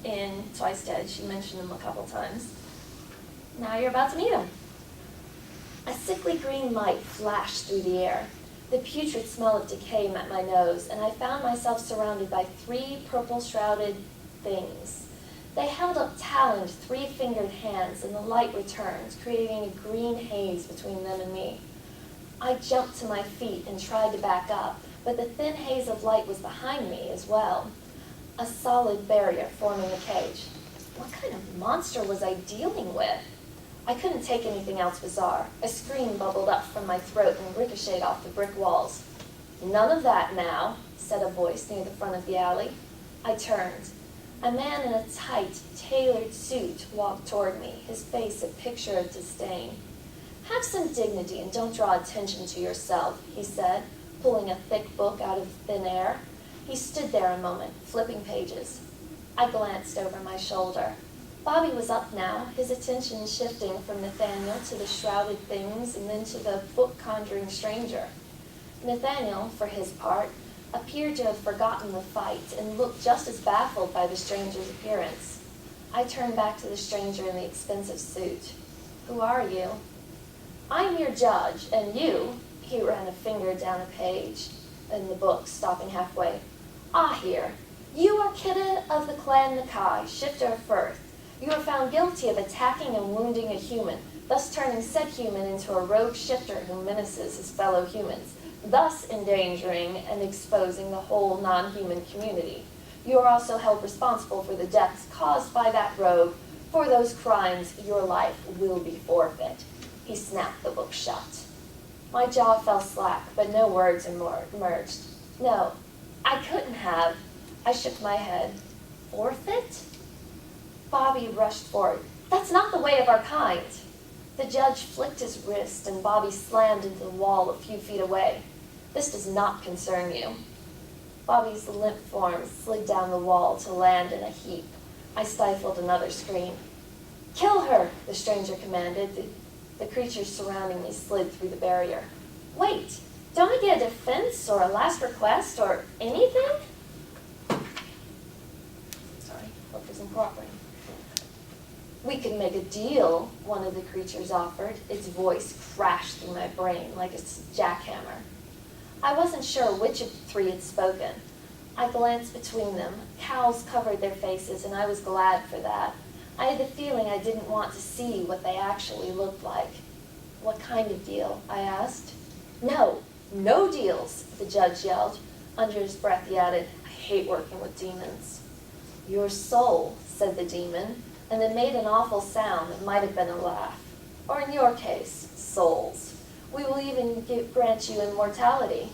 in Twice Dead. She mentioned him a couple times. Now you're about to meet him. A sickly green light flashed through the air. The putrid smell of decay met my nose, and I found myself surrounded by 3 purple-shrouded things. They held up taloned, 3-fingered hands, and the light returned, creating a green haze between them and me. I jumped to my feet and tried to back up, but the thin haze of light was behind me as well. A solid barrier forming a cage. What kind of monster was I dealing with? I couldn't take anything else bizarre. A scream bubbled up from my throat and ricocheted off the brick walls. "None of that now," said a voice near the front of the alley. I turned. A man in a tight, tailored suit walked toward me, his face a picture of disdain. "Have some dignity and don't draw attention to yourself," he said, pulling a thick book out of thin air. He stood there a moment, flipping pages. I glanced over my shoulder. Bobby was up now, his attention shifting from Nathaniel to the shrouded things and then to the book-conjuring stranger. Nathaniel, for his part, appeared to have forgotten the fight and looked just as baffled by the stranger's appearance. I turned back to the stranger in the expensive suit. "Who are you?" "I'm your judge, and you," he ran a finger down a page in the book, stopping halfway. "Ah, here. You are Kidda of the clan Nakai, shifter of Firth. You are found guilty of attacking and wounding a human, thus turning said human into a rogue shifter who menaces his fellow humans, thus endangering and exposing the whole non-human community. You are also held responsible for the deaths caused by that rogue. For those crimes, your life will be forfeit." He snapped the book shut. My jaw fell slack, but no words emerged. "No, I couldn't have." I shook my head. "Forfeit?" Bobby rushed forward. "That's not the way of our kind." The judge flicked his wrist, and Bobby slammed into the wall a few feet away. "This does not concern you." Bobby's limp form slid down the wall to land in a heap. I stifled another scream. "Kill her," the stranger commanded. The creatures surrounding me slid through the barrier. "Wait, don't I get a defense or a last request or anything?" Sorry, hope isn't cooperating. "We could make a deal," one of the creatures offered. Its voice crashed through my brain like a jackhammer. I wasn't sure which of the 3 had spoken. I glanced between them. Cowls covered their faces, and I was glad for that. I had the feeling I didn't want to see what they actually looked like. "What kind of deal?" I asked. "No, no deals," the judge yelled. Under his breath, he added, "I hate working with demons." "Your soul," said the demon, and it made an awful sound that might have been a laugh. "Or in your case, souls. We will even grant you immortality."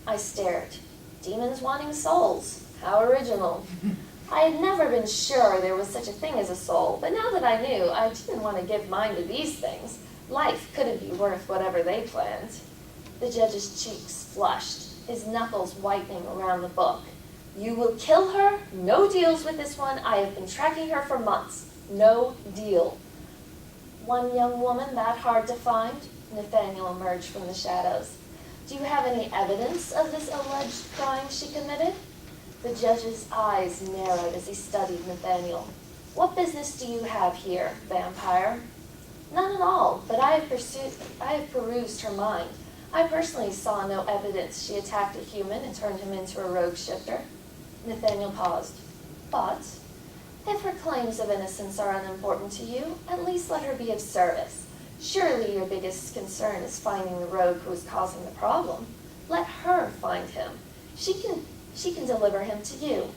I stared. Demons wanting souls. How original. I had never been sure there was such a thing as a soul, but now that I knew, I didn't want to give mine to these things. Life couldn't be worth whatever they planned. The judge's cheeks flushed, his knuckles whitening around the book. "You will kill her? No deals with this one. I have been tracking her for months. No deal." "One young woman that hard to find?" Nathaniel emerged from the shadows. "Do you have any evidence of this alleged crime she committed?" The judge's eyes narrowed as he studied Nathaniel. "What business do you have here, vampire?" "None at all, but I have perused her mind. I personally saw no evidence she attacked a human and turned him into a rogue shifter." Nathaniel paused. "But if her claims of innocence are unimportant to you, at least let her be of service. Surely your biggest concern is finding the rogue who is causing the problem. Let her find him. She can deliver him to you."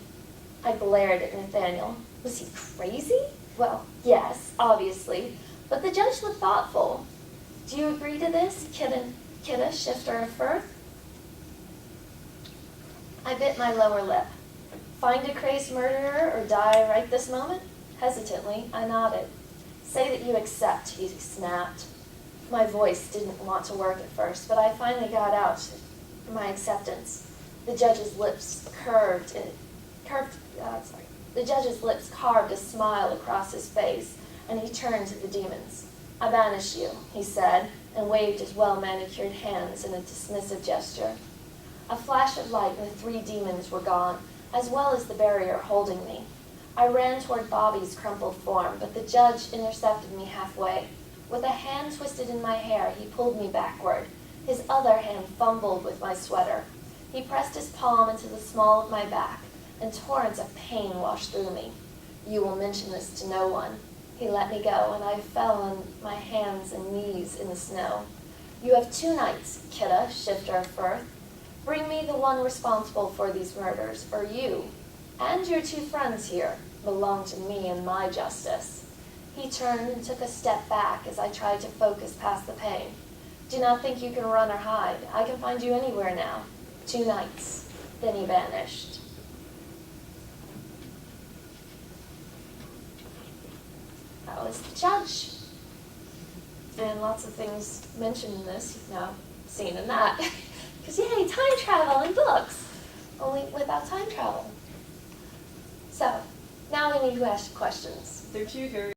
I glared at Nathaniel. Was he crazy? Well, yes, obviously, but the judge looked thoughtful. "Do you agree to this, Kidda, shifter of Firth?" I bit my lower lip. "Find a crazed murderer or die right this moment?" Hesitantly, I nodded. "Say that you accept," he snapped. My voice didn't want to work at first, but I finally got out my acceptance. The judge's lips carved a smile across his face, and he turned to the demons. "I banish you," he said, and waved his well-manicured hands in a dismissive gesture. A flash of light and the 3 demons were gone, as well as the barrier holding me. I ran toward Bobby's crumpled form, but the judge intercepted me halfway. With a hand twisted in my hair, he pulled me backward. His other hand fumbled with my sweater. He pressed his palm into the small of my back, and torrents of pain washed through me. You will mention this to no one. He let me go, and I fell on my hands and knees in the snow. You have 2 nights, Kidda, shifter of Firth. Bring me the one responsible for these murders, or you, and your 2 friends here, belong to me and my justice. He turned and took a step back as I tried to focus past the pain. Do not think you can run or hide. I can find you anywhere now. 2 nights. Then he vanished. That was the judge. And lots of things mentioned in this you've now seen in that. Because yay, time travel in books. Only without time travel. So, now we need to ask questions. They're 2 very